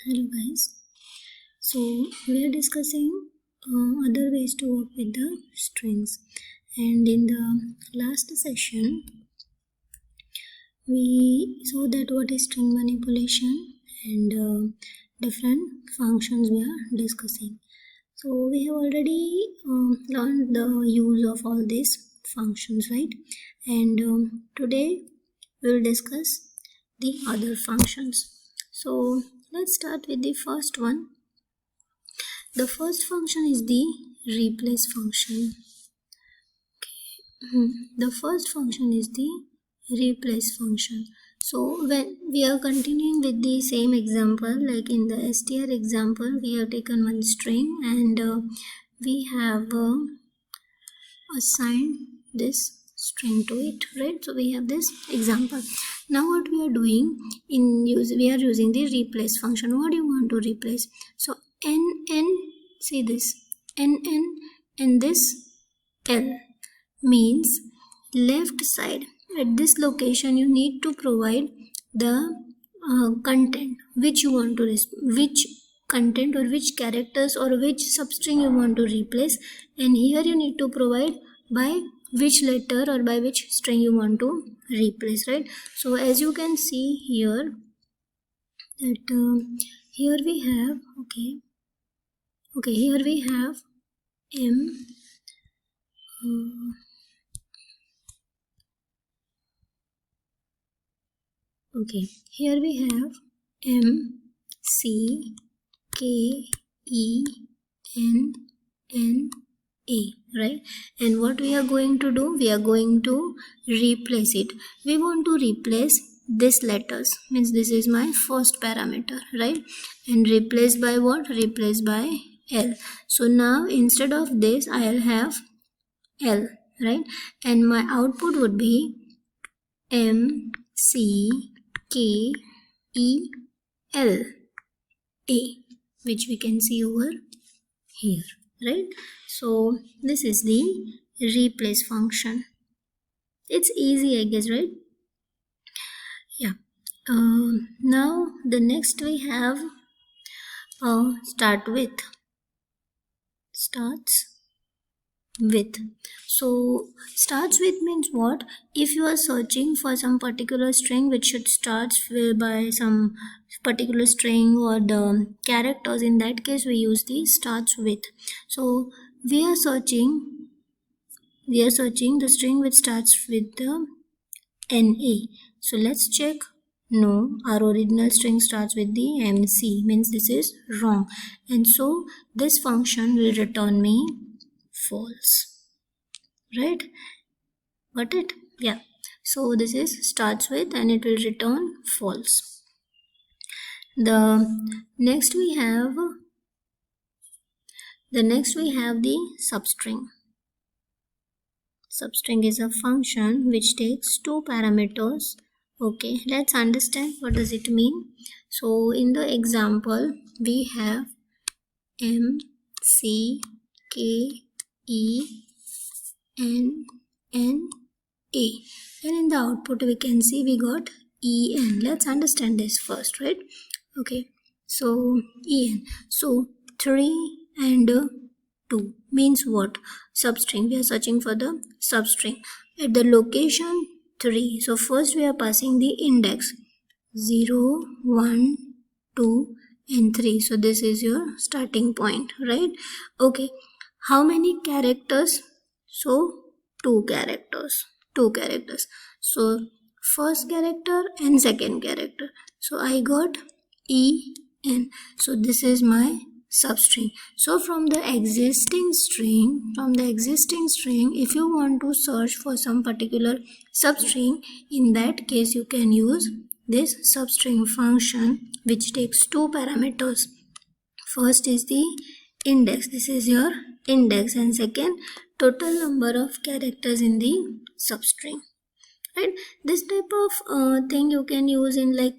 Hello guys. So we are discussing other ways to work with the strings, and in the last session we saw that what is string manipulation and different functions we are discussing. So we have already learned the use of all these functions, right? And today we will discuss the other functions. So let's start with the first one. The first function is the replace function. The first function is the replace function. So when we are continuing with the same example, like in the str example, we have taken one string and we have assigned this string to it, right? So we have this example. Now what we are doing we are using the replace function. What do you want to replace? So see this n and this l means left side. At this location you need to provide the content which you want to which content or which characters or which substring you want to replace, and here you need to provide by which letter or by which string you want to replace, right? So as you can see here that here we have here we have m here we have M C K E N N A, right? And what we are going to do, we are going to replace it. We want to replace this letters, means this is my first parameter, right? And replace by what? Replace by L. So now instead of this I'll have L, right? And my output would be M C K E L A, which we can see over here, right? So this is the replace function. It's easy, I guess, right? Yeah. Now the next we have starts with. So starts with means what? If you are searching for some particular string which should start by some particular string or the characters, in that case we use the starts with. So we are searching the string which starts with the NA. So let's check. No, our original string starts with the MC, means this is wrong, and so this function will return me false, right? Got it? Yeah. So this is starts with and it will return false. The next we have the substring. Substring is a function which takes two parameters. Okay, let's understand what does it mean. So in the example we have M C K E N N A, and in the output we can see we got En. Let's understand this first, right? Okay, so En, so 3 and 2 means what? Substring. We are searching for the substring at the location 3. So first we are passing the index 0 1 2 and 3. So this is your starting point, right? Okay, how many characters? So two characters. So first character and second character. So I got En. So this is my substring. So from the existing string, if you want to search for some particular substring, in that case you can use this substring function which takes two parameters. First is the index, this is your index, and second total number of characters in the substring, right? This type of thing you can use in like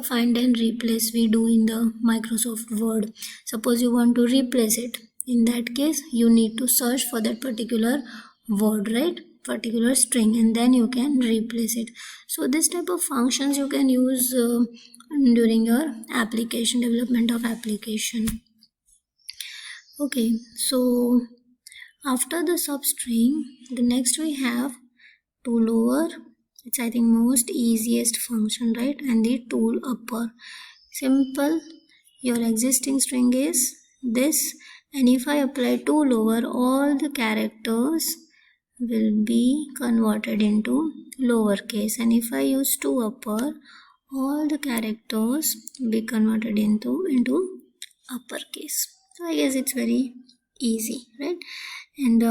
find and replace we do in the Microsoft Word. Suppose you want to replace it, in that case you need to search for that particular word, right? Particular string, and then you can replace it. So this type of functions you can use during your application, development of application. Okay, so after the substring, the next we have tool over. It's I think most easiest function, right? And the tool upper. Simple. Your existing string is this, and if I apply tool over, all the characters will be converted into lowercase, and if I use to upper, all the characters will be converted into uppercase. So I guess it's very easy, right? And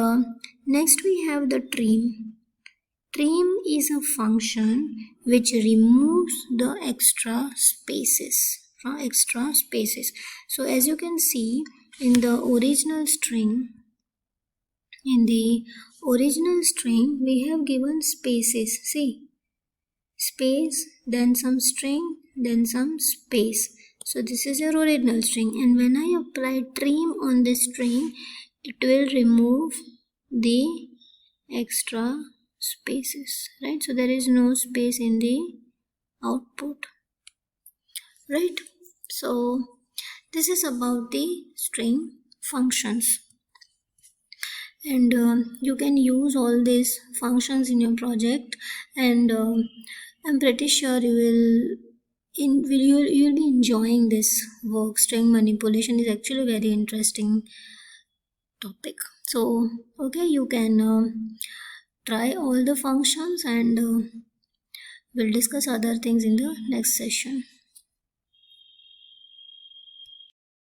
next we have the trim. Trim is a function which removes the extra spaces. So as you can see in the original string, we have given spaces. See, space, then some string, then some space. So this is your original string, and when I apply trim on this string, it will remove the extra spaces, right? So there is no space in the output, right? So this is about the string functions, and you can use all these functions in your project, and I'm pretty sure you'll be enjoying this work. String manipulation is actually a very interesting topic. So okay, you can try all the functions, and we'll discuss other things in the next session.